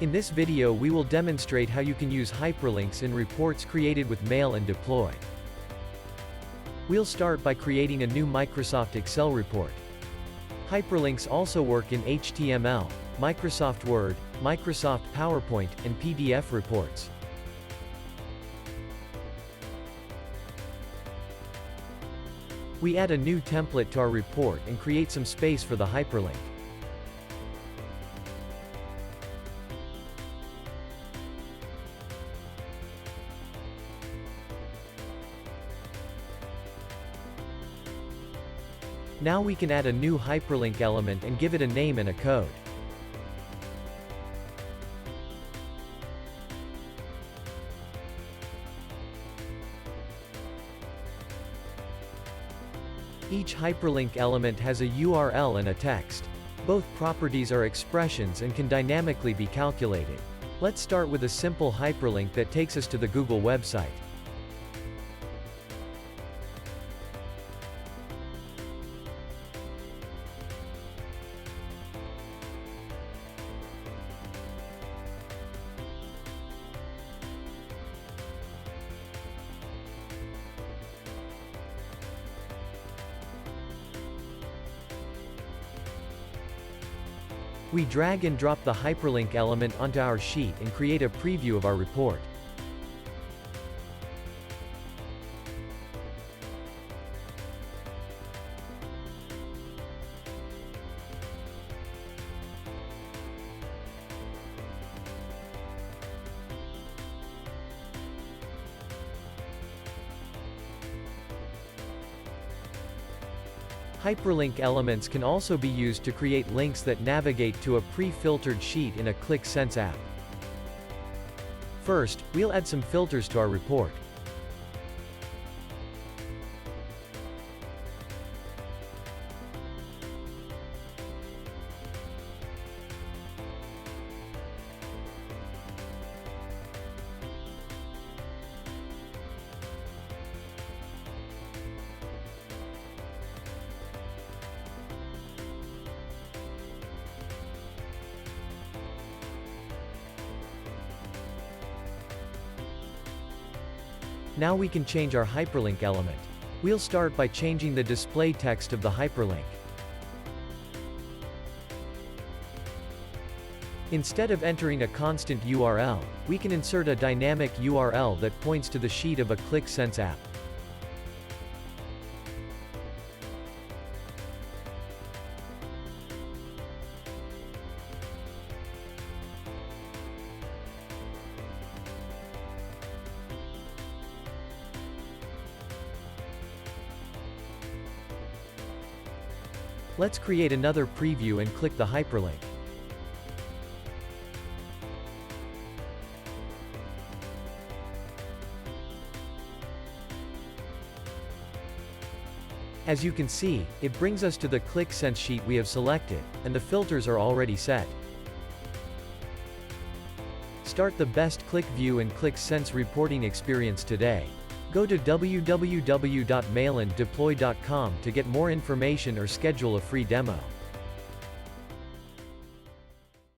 In this video we will demonstrate how you can use hyperlinks in reports created with Mail and Deploy. We'll start by creating a new Microsoft Excel report. Hyperlinks also work in HTML, Microsoft Word, Microsoft PowerPoint, and PDF reports. We add a new template to our report and create some space for the hyperlink. Now we can add a new hyperlink element and give it a name and a code. Each hyperlink element has a URL and a text. Both properties are expressions and can dynamically be calculated. Let's start with a simple hyperlink that takes us to the Google website. We drag and drop the hyperlink element onto our sheet and create a preview of our report. Hyperlink elements can also be used to create links that navigate to a pre-filtered sheet in a Qlik Sense app. First, we'll add some filters to our report. Now we can change our hyperlink element. We'll start by changing the display text of the hyperlink. Instead of entering a constant URL, we can insert a dynamic URL that points to the sheet of a Qlik Sense app. Let's create another preview and click the hyperlink. As you can see, it brings us to the Qlik Sense sheet we have selected, and the filters are already set. Start the best Qlik View and Qlik Sense reporting experience today. Go to www.mailanddeploy.com to get more information or schedule a free demo.